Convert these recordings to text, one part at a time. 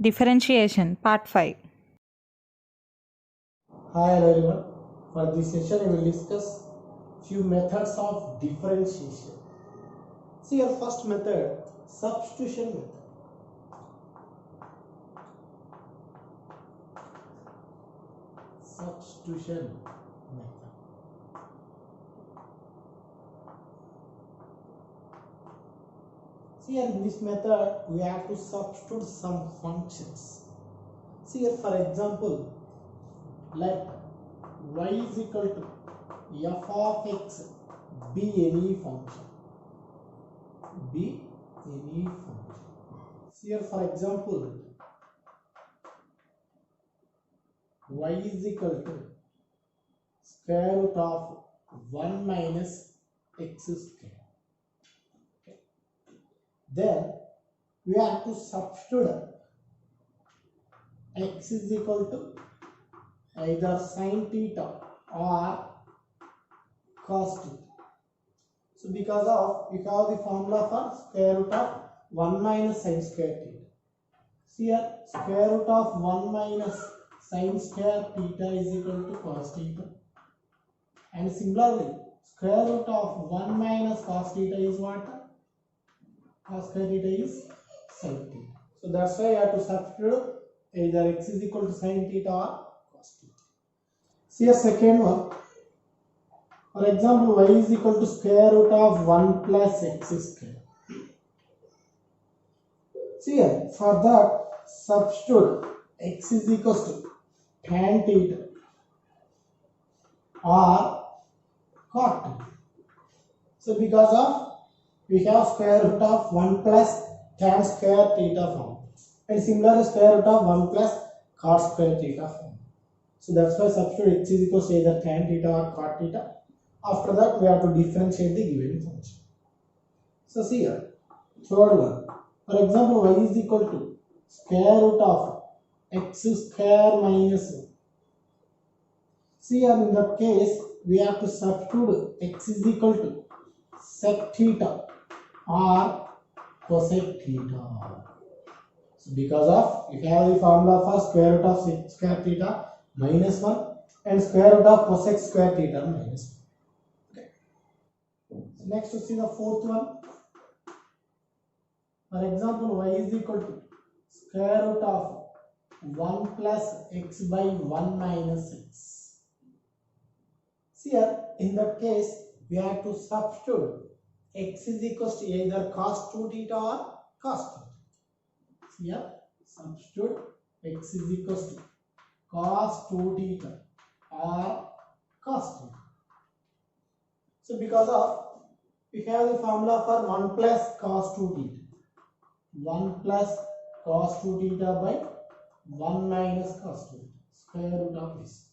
Differentiation, Part 5. Hi everyone. For this session, we will discuss few methods of differentiation. See your first method, substitution method. Substitution method. See here in this method, we have to substitute some functions. See here, for example, let y is equal to f of x be any function. Be any function. See here, for example, y is equal to square root of 1 minus x square. Okay. Then we have to substitute x is equal to either sin theta or cos theta. So because of, we have the formula for square root of 1 minus sin square theta. See here, square root of 1 minus sin square theta is equal to cos theta. And similarly, square root of 1 minus cos theta is what? Cos square theta is sin theta. So that's why you have to substitute either x is equal to sin theta or cos theta. See a second one. For example, y is equal to square root of 1 plus x square. See here, for that, substitute x is equal to tan theta or cot theta. So because of, we have square root of 1 plus tan square theta form. And similarly, square root of 1 plus cot square theta form. So that's why substitute x is equal to either tan theta or cot theta. After that, we have to differentiate the given function. So see here, third one. For example, y is equal to square root of x square minus 1. See here, in that case, we have to substitute x is equal to sec theta or cosec theta. So because of, we have the formula for square root of sec square theta minus 1 and square root of cosec square theta minus 1. Next, to see the fourth one. For example, y is equal to square root of 1 plus x by 1 minus x. See here, in that case, we have to substitute x is equal to either cos 2 theta or cos theta. See here, substitute x is equal to cos 2 theta or cos theta. So because of, we have the formula for 1 plus cos 2 theta. 1 plus cos 2 theta by 1 minus cos 2 theta, square root of this.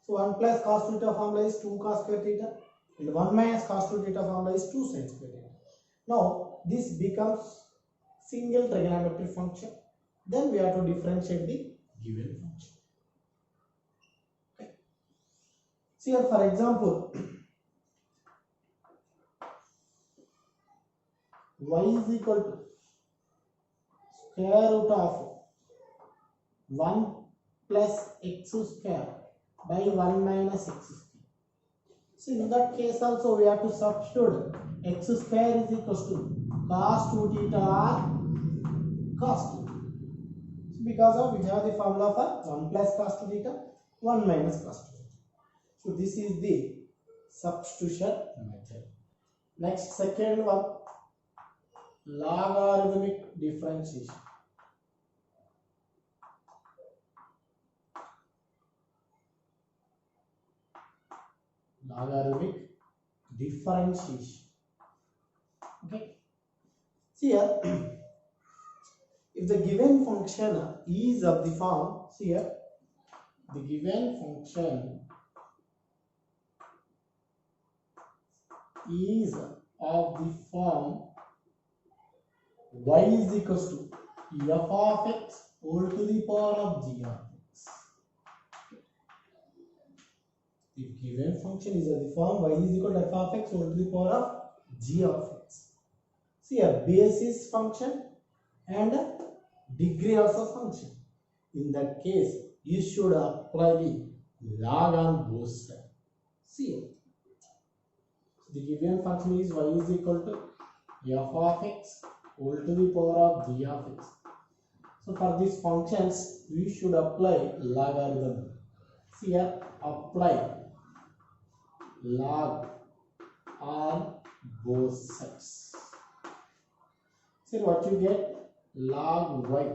So 1 plus cos 2 theta formula is 2 cos square theta and 1 minus cos 2 theta formula is 2 sin square theta. Now this becomes single trigonometric function. Then we have to differentiate the given function. Okay. See here, for example, y is equal to square root of 1 plus x square by 1 minus x square. So in that case also we have to substitute x square is equal to cos 2 theta or cos theta. So because of, we have the formula for 1 plus cos 2 theta, 1 minus cos 2 theta. So this is the substitution method. Next, second one, logarithmic differentiation. Logarithmic differentiation. Okay. See here, if the given function is of the form, see here, the given function is of the form y is equal to f of x whole to the power of g of x. The given function is of the form y is equal to f of x whole to the power of g of x. See a basis function and degree of a function. In that case, you should apply the log on both sides. See here. The given function is y is equal to f of x whole to the power of g of x. So for these functions, we should apply logarithm. See here, apply log on both sides. See what you get? Log y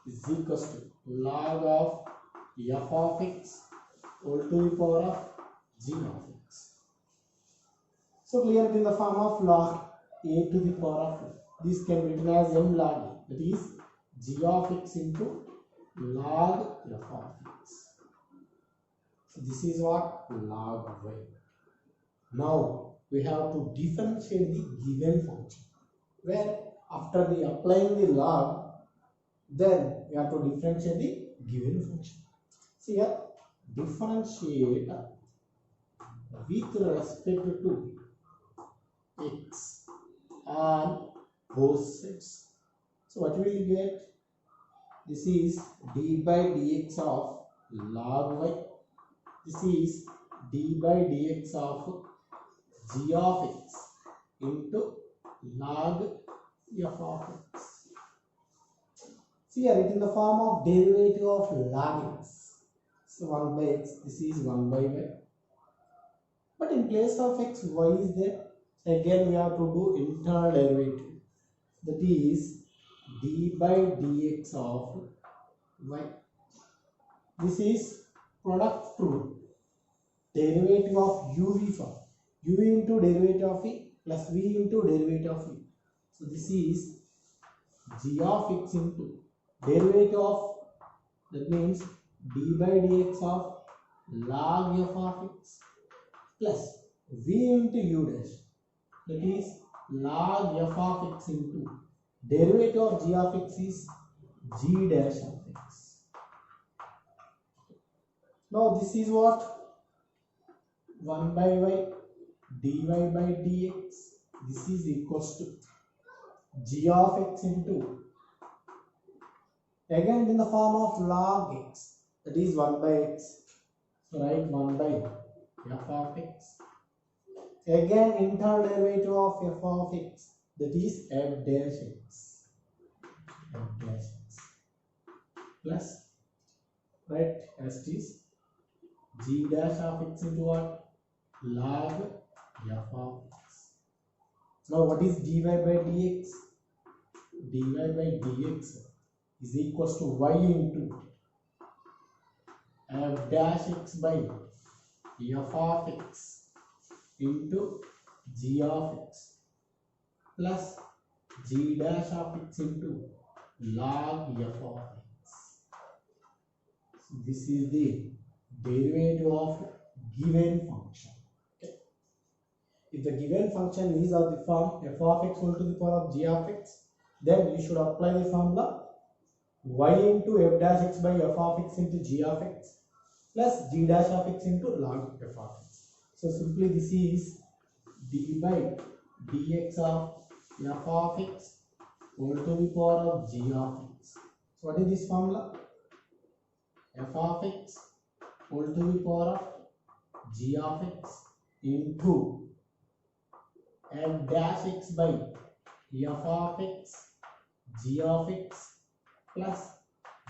is equals to log of f of x whole to the power of g of x. So clear in the form of log a to the power of this can be written as m log a, that is g of x into log f of x. So this is what log y. Now we have to differentiate the given function, where after the applying the log, then we have to differentiate the given function. See here, differentiate with respect to x on both sides. So what will you get? This is d by dx of log y. This is d by dx of g of x into log f of x. See here, it in the form of derivative of log x. So 1 by x, this is 1 by y. But in place of x, y is there. Again, we have to do internal derivative. That is d by dx of y. This is product rule. Derivative of uv form. u into derivative of v plus v into derivative of v. So this is g of x into derivative of, that means d by dx of log f of x plus v into u dash, that is log f of x into derivative of g of x is g dash of x. Now this is what? 1 by y dy by dx. This is equals to g of x into, again in the form of log x, that is 1 by x. So write 1 by f of x. Again internal derivative of f of x, that is f dash x. F dash x plus, right, as it is g dash of x into what? Log f of x. Now what is dy by dx? dy by dx is equals to y into f dash x by f of x into g of x plus g dash of x into log f of x. So this is the derivative of given function. Okay. If the given function is of the form f of x whole to the power of g of x, then you should apply the formula y into f dash x by f of x into g of x plus g dash of x into log f of x. So simply this is d by dx of f of x whole to the power of g of x. So what is this formula? F of x whole to the power of g of x into f dash x by f of x g of x plus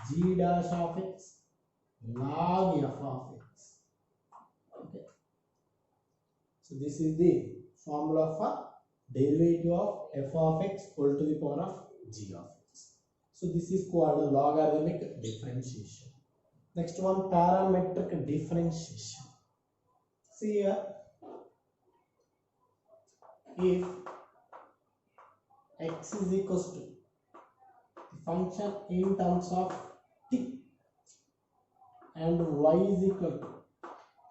g dash of x log f of x. Okay. So this is the formula for derivative of f of x whole to the power of g of x. So this is called logarithmic differentiation. Next one, parametric differentiation. See here, if x is equals to the function in terms of t and y is equal to,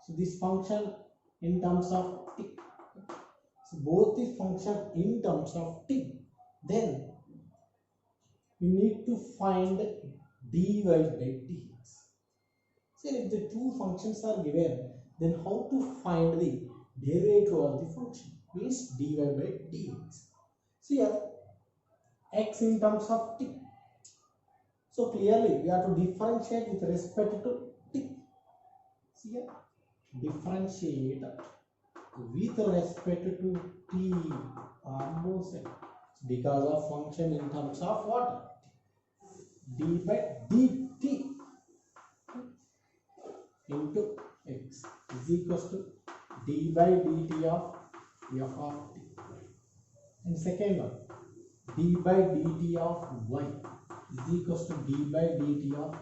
so this function in terms of t, so both the function in terms of t, then you need to find dy by dx. So if the two functions are given, then how to find the derivative of the function? Means dy by dx. So here x in terms of t, So clearly we have to differentiate with respect to t. See here, differentiate with respect to t on both sides because of function in terms of what? D by dt into x is equals to d by dt of f of t. And second one, d by dt of y is equals to d by dt of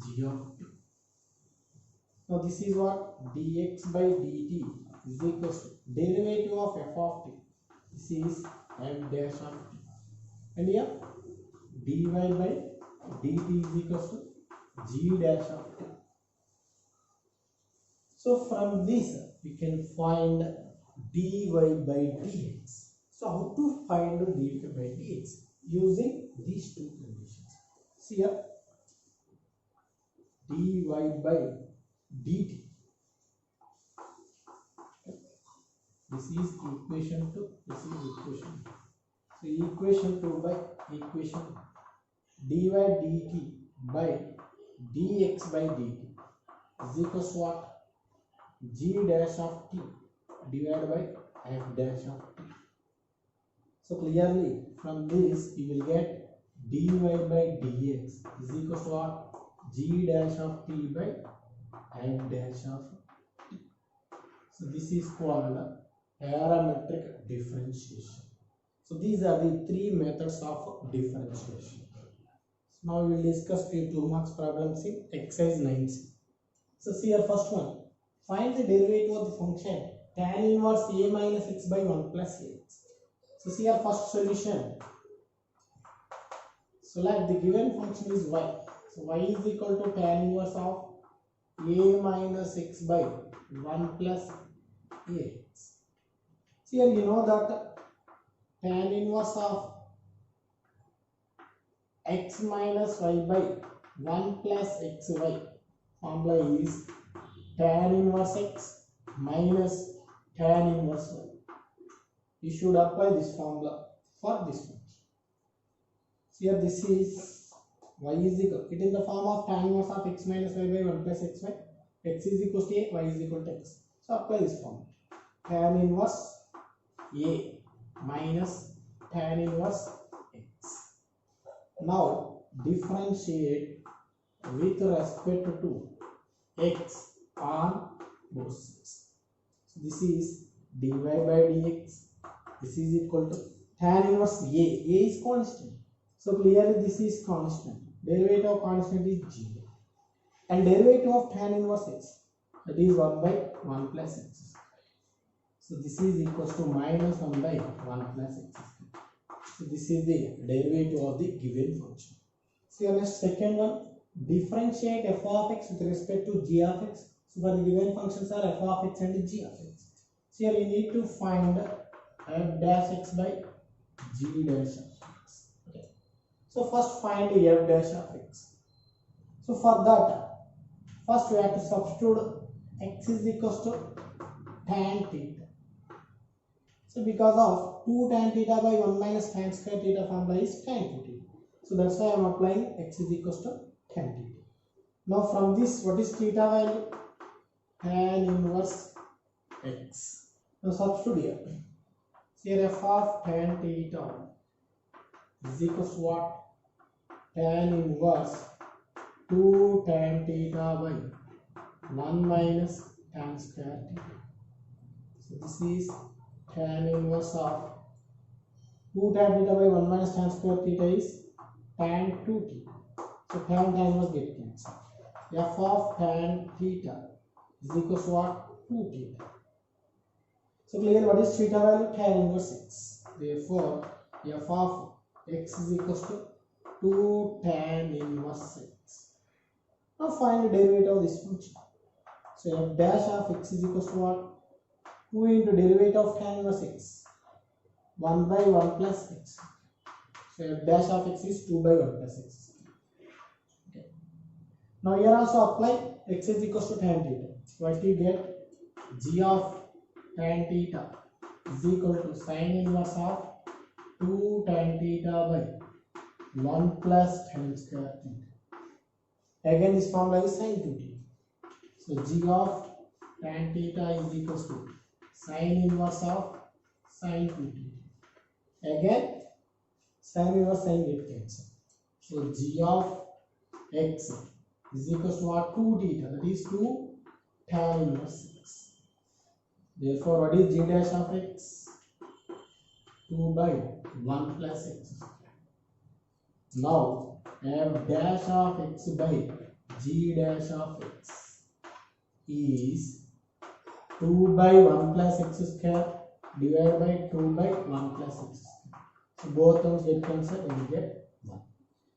g of t. Now this is what? Dx by dt is equals to derivative of f of t. This is f dash of t. And here dy by dt is equals to g dash of t. So from this we can find dy by dx. So how to find dy by dx? Using these two conditions. See here, dy by dt. This is equation 2. This is equation 2. So equation 2 by equation dy dt by dx by dt is equals to what? G dash of t divided by f dash of t. So clearly from this you will get dy by dx is equals to what? G dash of t by f dash of t. So this is called parametric differentiation. So these are the three methods of differentiation. So now we will discuss few 2 marks problems in exercise 9c. So see your first one. Find the derivative of the function tan inverse a minus x by 1 plus x. So see your first solution. So like the given function is y. So y is equal to tan inverse of a minus x by 1 plus x. So here you know that tan inverse of x minus y by 1 plus xy formula is tan inverse x minus tan inverse y. You should apply this formula for this one. So here this is y is equal, it is the form of tan inverse of x minus y by 1 plus xy. X is equal to a, y is equal to x. So apply this formula. Tan inverse a minus tan inverse x. Now differentiate with respect to x on both sides. So this is dy by dx. This is equal to tan inverse a. A is constant. So clearly this is constant. Derivative of constant is g. And derivative of tan inverse x, that is 1 by 1 plus x. So this is equals to minus 1 by 1 plus x. So this is the derivative of the given function. So here next second one, differentiate f of x with respect to g of x. So for the given functions are f of x and g of x. So here you need to find f dash x by g dash of x. Okay. So first find f dash of x. So for that, first we have to substitute x is equals to tan theta. So because of 2 tan theta by 1 minus tan square theta formula is tan theta. So that's why I am applying x is equals to tan theta. Now from this, what is theta value? Tan inverse x. Now substitute here. So here f of tan theta is equals to what? Tan inverse 2 tan theta by 1 minus tan square theta. So this is tan inverse of 2 tan theta by 1 minus tan square theta is tan 2 theta. So tan inverse get cancelled. F of tan theta is equal to what? 2 theta. So clearly what is theta value? Tan inverse x. Therefore f of x is equal to 2 tan inverse x. Now find the derivative of this function. So f dash of x is equal to what? 2 into derivative of tan inverse x. 1 by 1 plus x. So f dash of x is 2 by 1 plus x. Okay. Now here also apply x is equal to tan theta. What you get? G of tan theta is equal to sin inverse of 2 tan theta by 1 plus tan square theta. Again this formula is sin 2t. So g of tan theta is equals to sin inverse of sin 2t. Again sin inverse sin get cancelled. So g of x is equals to what? 2 theta, that is 2 tan inverse x. Therefore what is g dash of x? 2 by 1 plus x square. Now f dash of x by g dash of x is 2 by 1 plus x square divided by 2 by 1 plus x square. So both terms get cancelled and we get 1.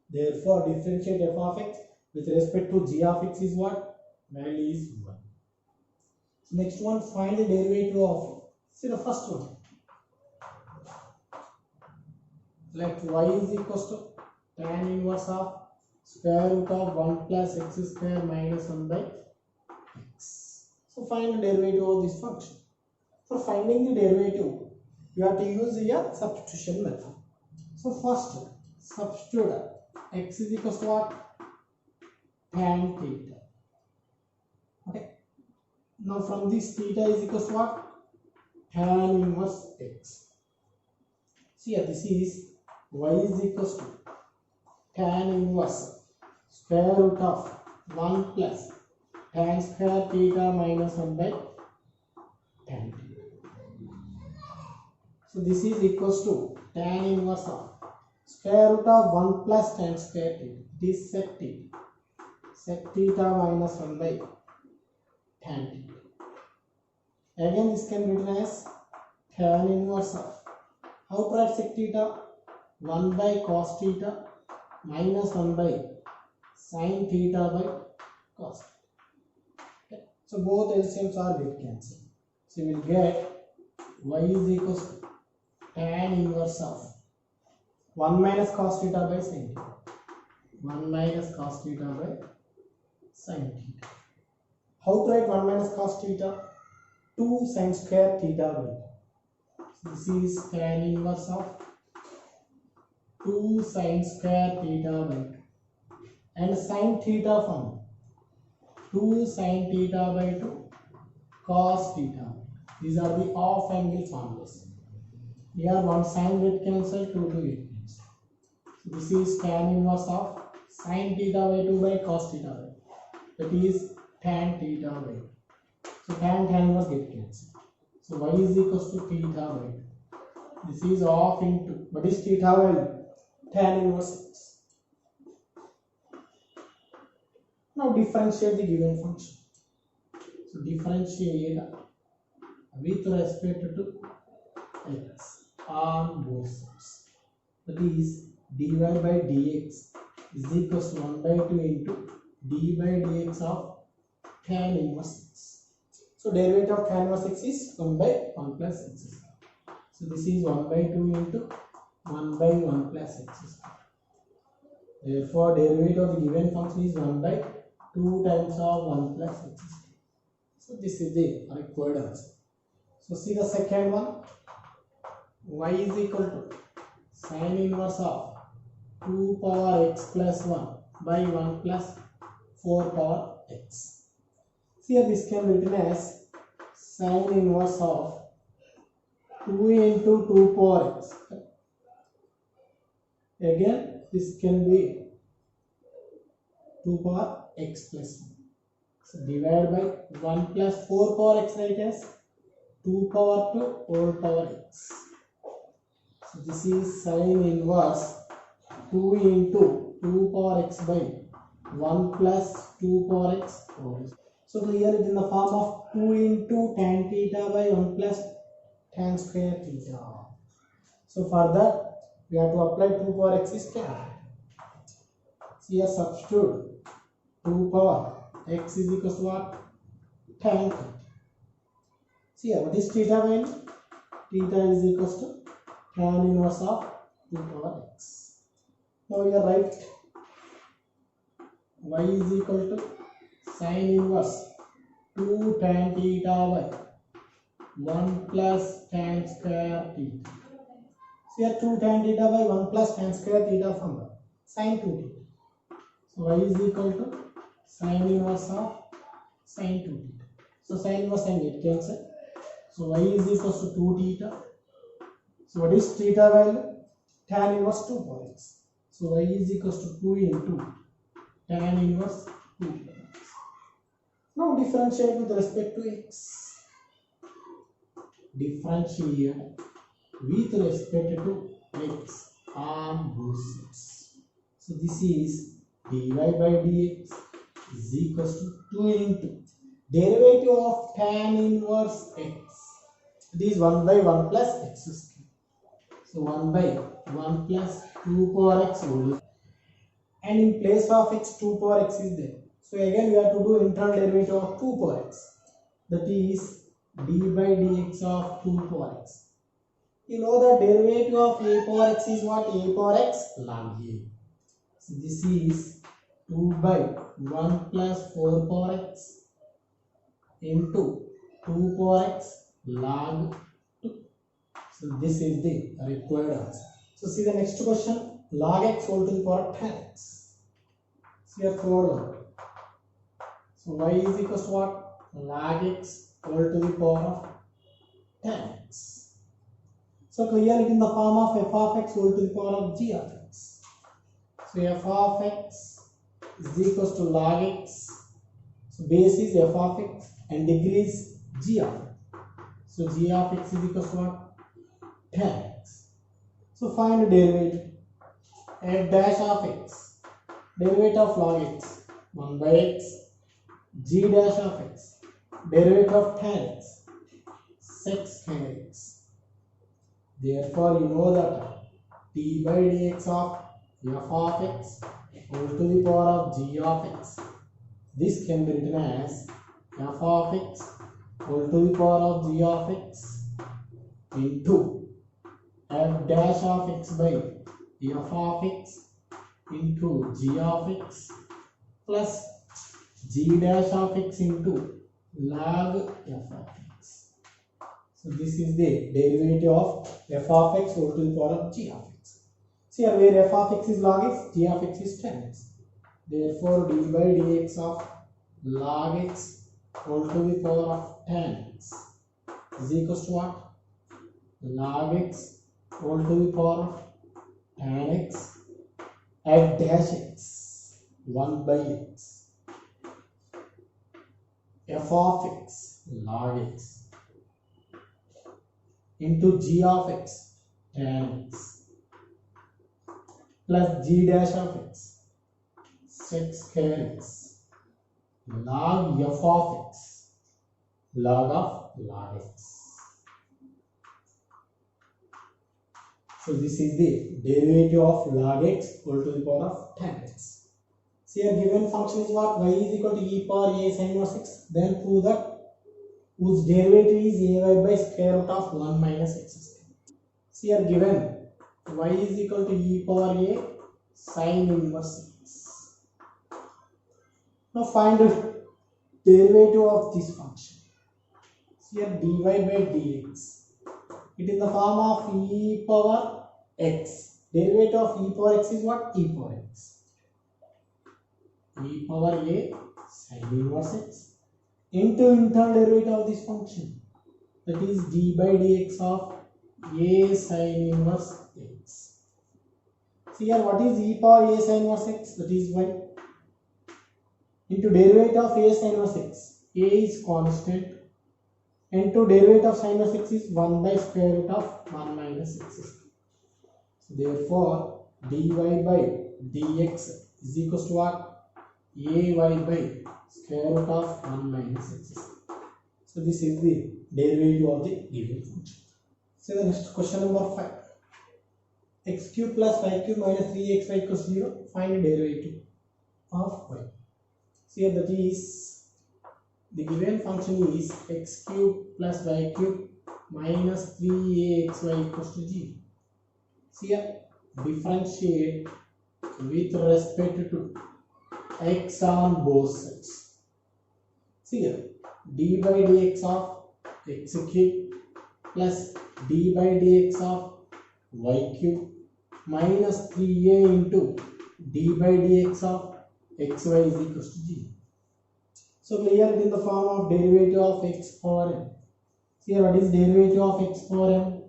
Therefore differentiate f of x with respect to g of x is what? Value is 1. So next one, find the derivative of, see the first one. Let y is equals to tan inverse of square root of 1 plus x square minus 1 by x. So find the derivative of this function. For finding the derivative, you have to use the substitution method. So first, substitute x is equals to what? Tan theta. Okay. Now from this theta is equals to what? Tan inverse x. See here, this is y is equals to tan inverse square root of 1 plus tan square theta minus 1 by tan theta. So this is equals to tan inverse of square root of 1 plus tan square theta. This is sec theta. Sec theta minus 1 by tan theta. Again this can be written as tan inverse of, how to write sec theta? 1 by cos theta minus 1 by sin theta by cos theta. Okay. So both LCMs are get cancelled. So we will get y is equals to tan inverse of 1 minus cos theta by sin theta. 1 minus cos theta by sin theta. How to write 1 minus cos theta? 2 sin square theta by. So this is tan inverse of 2 sin square theta by 2. And sin theta form 2 sin theta by 2 cos theta. These are the off angle formulas. Here one sin get cancelled, 2 get cancelled. So this is tan inverse of sin theta by 2 by cos theta by 2. That is tan theta by 2. So tan inverse get cancelled. So y is equals to theta by 2. This is off into, what is theta value? Tan inverse x. Now differentiate the given function. So differentiate with respect to x on both sides. That is dy by dx is equals to 1 by 2 into d by dx of tan inverse x. So derivative of tan inverse x is 1 by 1 plus x. So this is 1 by 2 into 1 by 1 plus x square. Therefore derivative of the given function is 1 by 2 times of 1 plus x square. So this is the required answer. So see the second one, y is equal to sin inverse of 2 power x plus 1 by 1 plus 4 power x. See here this can be written as sin inverse of 2 into 2 power x. Again this can be 2 power x plus 1. So divide by 1 plus 4 power x, write as 2 power 2 whole power x. So this is sin inverse 2 into 2 power x by 1 plus 2 power x whole. So here it is in the form of 2 into tan theta by 1 plus tan square theta. So for that we have to apply 2 power x is cancelled. So here substitute 2 power x is equals to what? Tan theta. See here what is theta value? Theta is equals to tan inverse of 2 power x. Now here write y is equal to sin inverse 2 tan theta by 1 plus tan square theta. So here 2 tan theta by 1 plus tan square theta formula. sin 2 theta. So y is equal to sin inverse of sin 2 theta. So sin inverse and get cancel. So y is equal to 2 theta. So what is theta value? Tan inverse 2 power x. So y is equal to 2 into tan inverse 2 theta. Now differentiate with respect to x. Differentiate with respect to x on both sides. So this is dy by dx is equals to 2 into derivative of tan inverse x. This is 1 by 1 plus x square. So 1 by 1 plus 2 power x whole. And in place of x, 2 power x is there. So again we have to do internal derivative of 2 power x. That is d by dx of 2 power x. You know the derivative of a power x is what? A power x log a. So this is 2 by 1 plus 4 power x into 2 power x log 2. So this is the required answer. So see the next question, log x whole to the power 10x. See a third one. So y is equals to what? Log x whole to the power of 10x. So clear it in the form of f of x whole to the power of g of x. So f of x is equals to log x. So base is f of x and degree is g of x. So g of x is equals to what? 10x. So find derivative. F dash of x. Derivative of log x. 1 by x. G dash of x. Derivative of tan x. 6 tan x. Therefore, you know that d by dx of f of x whole to the power of g of x. This can be written as f of x whole to the power of g of x into f dash of x by f of x into g of x plus g dash of x into log f of x. So this is the derivative of f of x whole to the power of g of x. See here where f of x is log x, g of x is 10x. Therefore d by dx of log x whole to the power of 10x is equals to what? Log x whole to the power of tan x at dash x 1 by x f of x log x into g of x tan x plus g dash of x 6 x log f of x log of log x. So this is the derivative of log x whole to the power of 10x. So here given function is what? Y is equal to e power a sin inverse x. Then prove that whose derivative is ay by square root of 1 minus x square. So here given y is equal to e power a sin inverse x. Now find the derivative of this function. So here dy by dx. It in the form of e power x. Derivative of e power x is what? E power x. E power a sin inverse x into internal derivative of this function. That is d by dx of a sin inverse x. See here what is e power a sin inverse x? That is y into derivative of a sin inverse x. A is constant. Into derivative of sin inverse x is 1 by square root of 1 minus x square. So therefore dy by dx is equals to what? Ay by square root of 1 minus x square. So this is the derivative of the given function. So the next question number 5. X cube plus y cube minus 3xy equals 0. Find the derivative of y. So here that is the given function is x cube plus y cube minus 3axy equals to 0. So here differentiate with respect to x on both sides. See here d by dx of x cube plus d by dx of y cube minus 3a into d by dx of xy is equals to 0. So clear it in the form of derivative of x power n. Here what is derivative of x power n?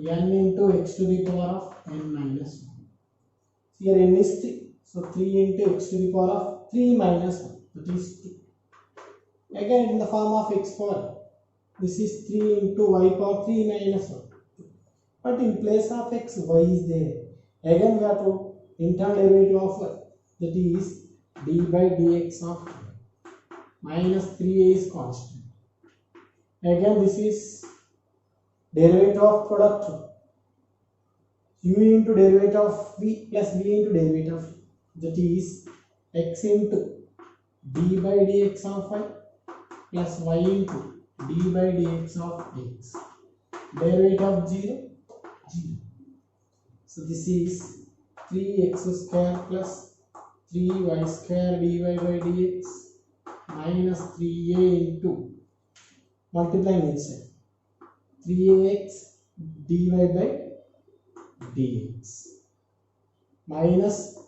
N into x to the power of n minus 1. Here n is 3. So 3 into x to the power of 3 minus 1. That is 2. Again in the form of x power. This is 3 into y power 3 minus 1. But in place of x, y is there. Again we have to internal derivative of y. That is d by dx of minus 3a is constant. Again this is derivative of product u into derivative of v plus v into derivative of v. That is x into d by dx of y plus y into d by dx of x. Derivative of 0, 0. So this is 3x square plus 3y square dy by dx minus 3a into multiplying inside 3ax dy by dx minus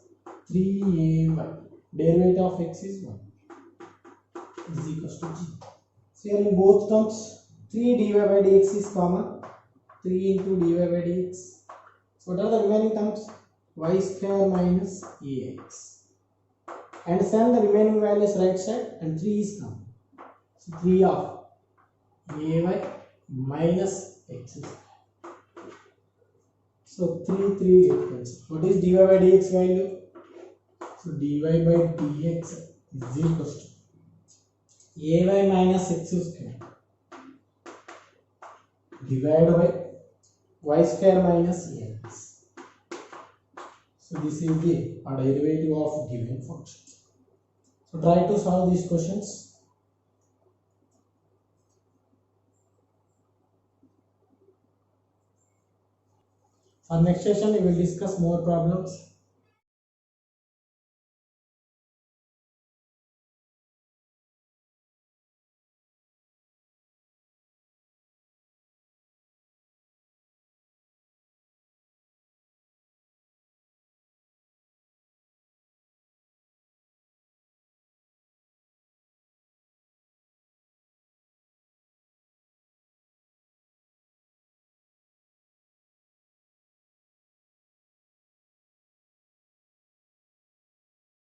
3ay. Derivative of x is 1 is equals to 0. So here in both terms 3 dy by dx is common. 3 into dy by dx. So what are the remaining terms? Y square minus ax. And send the remaining values right side and 3 is common. So 3 of ay minus x square. So 3 get cancelled. What is dy by dx value? So dy by dx is equals to ay minus x square divided by y square minus ax. So this is the derivative of given function. So try to solve these questions. For next session we will discuss more problems.